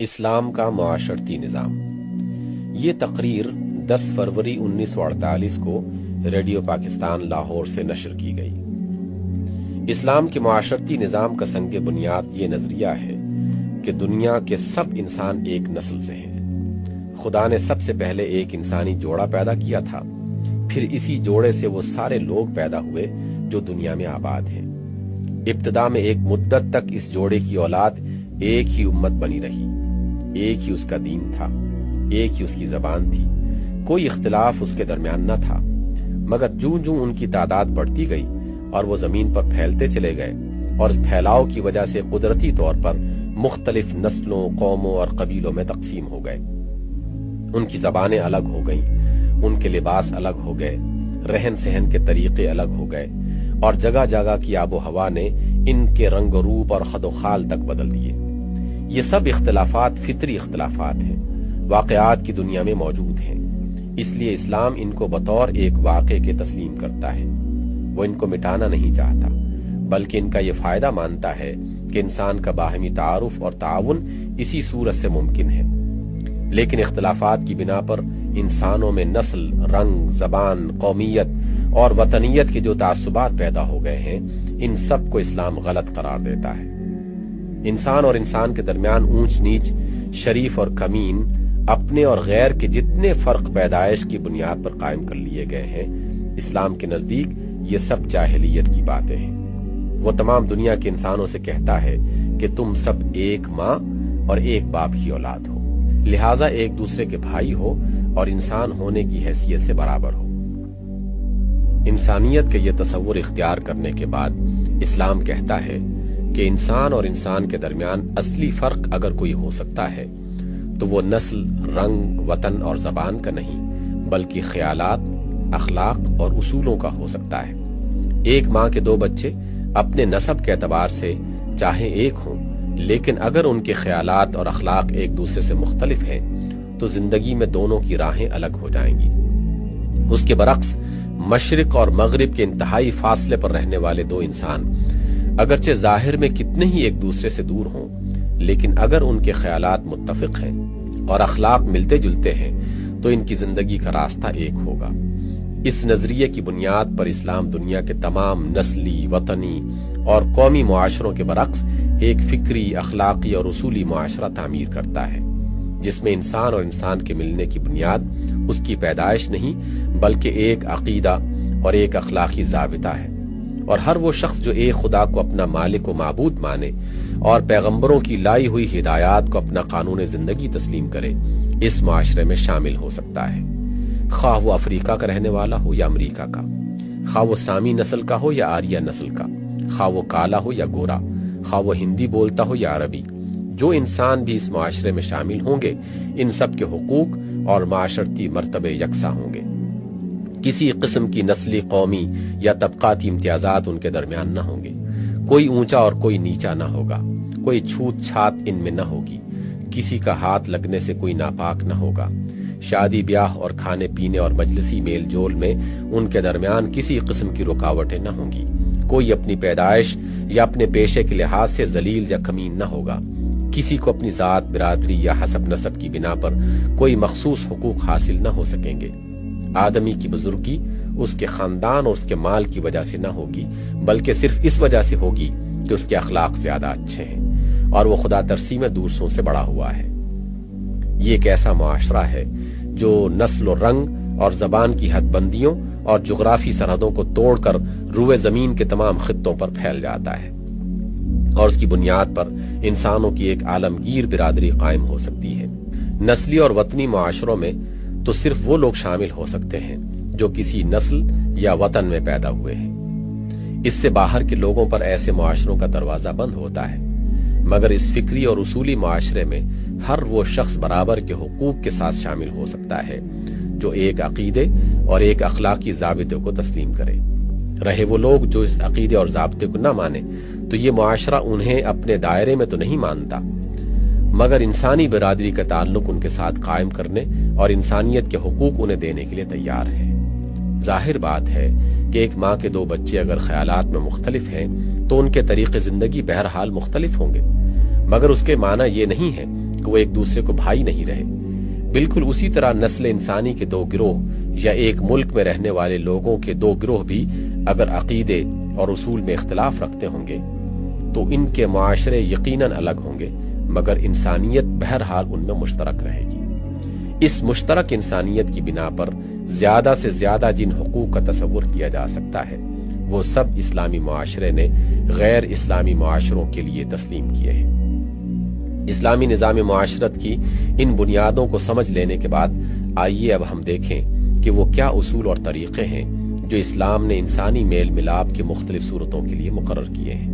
اسلام کا معاشرتی نظام۔ یہ تقریر 10 فروری 1948 کو ریڈیو پاکستان لاہور سے نشر کی گئی۔ اسلام کے معاشرتی نظام کا سنگ بنیاد یہ نظریہ ہے کہ دنیا کے سب انسان ایک نسل سے ہیں۔ خدا نے سب سے پہلے ایک انسانی جوڑا پیدا کیا تھا، پھر اسی جوڑے سے وہ سارے لوگ پیدا ہوئے جو دنیا میں آباد ہیں۔ ابتدا میں ایک مدت تک اس جوڑے کی اولاد ایک ہی امت بنی رہی، ایک ہی اس کا دین تھا، ایک ہی اس کی زبان تھی، کوئی اختلاف اس کے درمیان نہ تھا۔ مگر جوں جوں ان کی تعداد بڑھتی گئی اور وہ زمین پر پھیلتے چلے گئے اور اس پھیلاؤ کی وجہ سے قدرتی طور پر مختلف نسلوں، قوموں اور قبیلوں میں تقسیم ہو گئے۔ ان کی زبانیں الگ ہو گئیں، ان کے لباس الگ ہو گئے، رہن سہن کے طریقے الگ ہو گئے اور جگہ جگہ کی آب و ہوا نے ان کے رنگ و روپ اور خد و خال تک بدل دیے۔ یہ سب اختلافات فطری اختلافات ہیں، واقعات کی دنیا میں موجود ہیں، اس لیے اسلام ان کو بطور ایک واقعے کے تسلیم کرتا ہے۔ وہ ان کو مٹانا نہیں چاہتا، بلکہ ان کا یہ فائدہ مانتا ہے کہ انسان کا باہمی تعارف اور تعاون اسی صورت سے ممکن ہے۔ لیکن اختلافات کی بنا پر انسانوں میں نسل، رنگ، زبان، قومیت اور وطنیت کے جو تعصبات پیدا ہو گئے ہیں، ان سب کو اسلام غلط قرار دیتا ہے۔ انسان اور انسان کے درمیان اونچ نیچ، شریف اور کمین، اپنے اور غیر کے جتنے فرق پیدائش کی بنیاد پر قائم کر لیے گئے ہیں، اسلام کے نزدیک یہ سب جاہلیت کی باتیں ہیں۔ وہ تمام دنیا کے انسانوں سے کہتا ہے کہ تم سب ایک ماں اور ایک باپ کی اولاد ہو، لہٰذا ایک دوسرے کے بھائی ہو اور انسان ہونے کی حیثیت سے برابر ہو۔ انسانیت کے یہ تصور اختیار کرنے کے بعد اسلام کہتا ہے کہ انسان اور انسان کے درمیان اصلی فرق اگر کوئی ہو سکتا ہے تو وہ نسل، رنگ، وطن اور زبان کا نہیں، بلکہ خیالات، اخلاق اور اصولوں کا ہو سکتا ہے۔ ایک ماں کے 2 بچے اپنے نسب کے اعتبار سے چاہے ایک ہوں، لیکن اگر ان کے خیالات اور اخلاق ایک دوسرے سے مختلف ہیں تو زندگی میں دونوں کی راہیں الگ ہو جائیں گی۔ اس کے برعکس مشرق اور مغرب کے انتہائی فاصلے پر رہنے والے 2 انسان اگرچہ ظاہر میں کتنے ہی ایک دوسرے سے دور ہوں، لیکن اگر ان کے خیالات متفق ہیں اور اخلاق ملتے جلتے ہیں تو ان کی زندگی کا راستہ ایک ہوگا۔ اس نظریے کی بنیاد پر اسلام دنیا کے تمام نسلی، وطنی اور قومی معاشروں کے برعکس ایک فکری، اخلاقی اور اصولی معاشرہ تعمیر کرتا ہے، جس میں انسان اور انسان کے ملنے کی بنیاد اس کی پیدائش نہیں بلکہ ایک عقیدہ اور ایک اخلاقی ضابطہ ہے، اور ہر وہ شخص جو ایک خدا کو اپنا مالک و معبود مانے اور پیغمبروں کی لائی ہوئی ہدایات کو اپنا قانون زندگی تسلیم کرے، اس معاشرے میں شامل ہو سکتا ہے، خواہ وہ افریقہ کا رہنے والا ہو یا امریکہ کا، خواہ وہ سامی نسل کا ہو یا آریہ نسل کا، خواہ وہ کالا ہو یا گورا، خواہ وہ ہندی بولتا ہو یا عربی۔ جو انسان بھی اس معاشرے میں شامل ہوں گے، ان سب کے حقوق اور معاشرتی مرتبے یکساں ہوں گے۔ کسی قسم کی نسلی، قومی یا طبقاتی امتیازات ان کے درمیان نہ ہوں گے، کوئی اونچا اور کوئی نیچا نہ ہوگا، کوئی چھوت چھات ان میں نہ ہوگی، کسی کا ہاتھ لگنے سے کوئی ناپاک نہ ہوگا، شادی بیاہ اور کھانے پینے اور مجلسی میل جول میں ان کے درمیان کسی قسم کی رکاوٹیں نہ ہوں گی، کوئی اپنی پیدائش یا اپنے پیشے کے لحاظ سے ذلیل یا کمین نہ ہوگا، کسی کو اپنی ذات، برادری یا حسب نسب کی بنا پر کوئی مخصوص حقوق حاصل نہ ہو سکیں گے۔ آدمی کی بزرگی اس کے خاندان اور اس کے مال کی وجہ سے نہ ہوگی، بلکہ صرف اس وجہ سے ہوگی کہ اس کے اخلاق زیادہ اچھے ہیں اور وہ خدا ترسی میں دوسروں سے بڑا ہوا ہے۔ یہ ایک ایسا معاشرہ ہے جو نسل و رنگ اور زبان کی حد بندیوں اور جغرافی سرحدوں کو توڑ کر روئے زمین کے تمام خطوں پر پھیل جاتا ہے، اور اس کی بنیاد پر انسانوں کی ایک عالمگیر برادری قائم ہو سکتی ہے۔ نسلی اور وطنی معاشروں میں تو صرف وہ لوگ شامل ہو سکتے ہیں جو کسی نسل یا وطن میں پیدا ہوئے ہیں۔ اس سے باہر کے لوگوں پر ایسے معاشروں کا دروازہ بند ہوتا ہے، مگر اس فکری اور اصولی معاشرے میں ہر وہ شخص برابر کے حقوق کے ساتھ شامل ہو سکتا ہے جو ایک عقیدے اور ایک اخلاقی ضابطے کو تسلیم کرے۔ رہے وہ لوگ جو اس عقیدے اور ضابطے کو نہ مانے تو یہ معاشرہ انہیں اپنے دائرے میں تو نہیں مانتا، مگر انسانی برادری کا تعلق ان کے ساتھ قائم کرنے اور انسانیت کے حقوق انہیں دینے کے لیے تیار ہے۔ ظاہر بات ہے کہ ایک ماں کے 2 بچے اگر خیالات میں مختلف ہیں تو ان کے طریقے زندگی بہرحال مختلف ہوں گے، مگر اس کے معنی یہ نہیں ہے کہ وہ ایک دوسرے کو بھائی نہیں رہے۔ بالکل اسی طرح نسل انسانی کے دو گروہ یا ایک ملک میں رہنے والے لوگوں کے دو گروہ بھی اگر عقیدے اور اصول میں اختلاف رکھتے ہوں گے تو ان کے معاشرے یقیناً الگ ہوں گے، مگر انسانیت بہرحال ان میں مشترک رہے گی۔ اس مشترک انسانیت کی بنا پر زیادہ سے زیادہ جن حقوق کا تصور کیا جا سکتا ہے وہ سب اسلامی معاشرے نے غیر اسلامی معاشروں کے لیے تسلیم کیے ہیں۔ اسلامی نظام معاشرت کی ان بنیادوں کو سمجھ لینے کے بعد آئیے اب ہم دیکھیں کہ وہ کیا اصول اور طریقے ہیں جو اسلام نے انسانی میل ملاپ کی مختلف صورتوں کے لیے مقرر کیے ہیں۔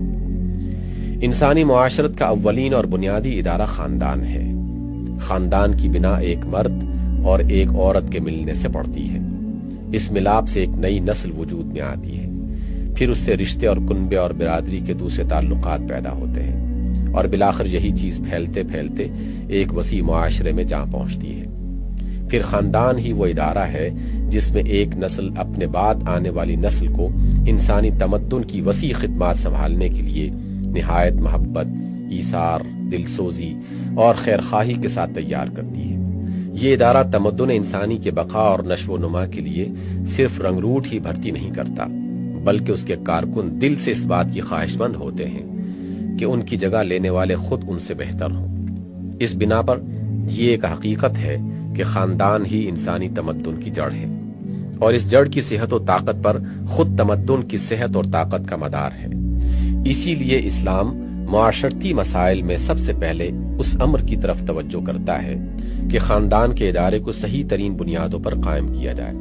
انسانی معاشرت کا اولین اور بنیادی ادارہ خاندان ہے۔ خاندان کی بنا ایک مرد اور ایک عورت کے ملنے سے پڑتی ہے۔ اس ملاپ سے ایک نئی نسل وجود میں آتی ہے، پھر اس سے رشتے اور کنبے اور برادری کے دوسرے تعلقات پیدا ہوتے ہیں، اور بالآخر یہی چیز پھیلتے پھیلتے ایک وسیع معاشرے میں جا پہنچتی ہے۔ پھر خاندان ہی وہ ادارہ ہے جس میں ایک نسل اپنے بعد آنے والی نسل کو انسانی تمدن کی وسیع خدمات سنبھالنے کے لیے نہایت محبت، ایثار، دل سوزی اور خیر خواہی کے ساتھ تیار کرتی ہے۔ یہ ادارہ تمدن انسانی کے بقا اور نشو و نما کے لیے صرف رنگ روٹ ہی بھرتی نہیں کرتا، بلکہ اس کے کارکن دل سے اس بات کی خواہش مند ہوتے ہیں کہ ان کی جگہ لینے والے خود ان سے بہتر ہوں۔ اس بنا پر یہ ایک حقیقت ہے کہ خاندان ہی انسانی تمدن کی جڑ ہے، اور اس جڑ کی صحت و طاقت پر خود تمدن کی صحت اور طاقت کا مدار ہے۔ اسی لیے اسلام معاشرتی مسائل میں سب سے پہلے اس امر کی طرف توجہ کرتا ہے کہ خاندان کے ادارے کو صحیح ترین بنیادوں پر قائم کیا جائے۔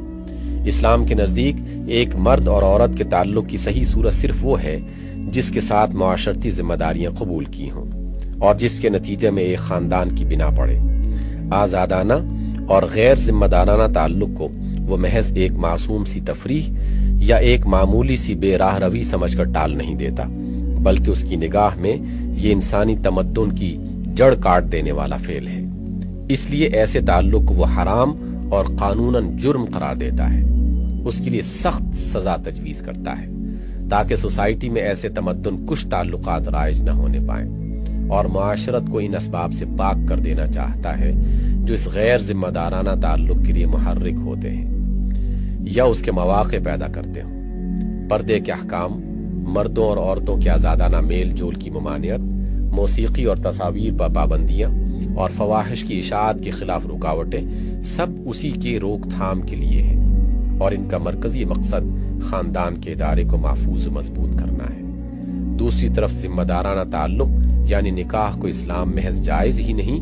اسلام کے نزدیک ایک مرد اور عورت کے تعلق کی صحیح صورت صرف وہ ہے جس کے ساتھ معاشرتی ذمہ داریاں قبول کی ہوں اور جس کے نتیجے میں ایک خاندان کی بنا پڑے۔ آزادانہ اور غیر ذمہ دارانہ تعلق کو وہ محض ایک معصوم سی تفریح یا ایک معمولی سی بے راہ روی سمجھ کر ٹال نہیں دیتا، بلکہ اس کی نگاہ میں یہ انسانی تمدن کی جڑ کاٹ دینے والا فعل ہے۔ اس لیے ایسے تعلق کو وہ حرام اور قانوناً جرم قرار دیتا ہے، اس کے لیے سخت سزا تجویز کرتا ہے تاکہ سوسائٹی میں ایسے تمدن کش تعلقات رائج نہ ہونے پائیں، اور معاشرت کو ان اسباب سے پاک کر دینا چاہتا ہے جو اس غیر ذمہ دارانہ تعلق کے لیے محرک ہوتے ہیں یا اس کے مواقع پیدا کرتے ہوں۔ پردے کے احکام، مردوں اور عورتوں کے آزادانہ میل جول کی ممانعت، موسیقی اور تصاویر پر پابندیاں اور فواحش کی اشاعت کے خلاف رکاوٹیں سب اسی کی روک تھام کے لیے ہیں، اور ان کا مرکزی مقصد خاندان کے ادارے کو محفوظ و مضبوط کرنا ہے۔ دوسری طرف ذمہ دارانہ تعلق یعنی نکاح کو اسلام محض جائز ہی نہیں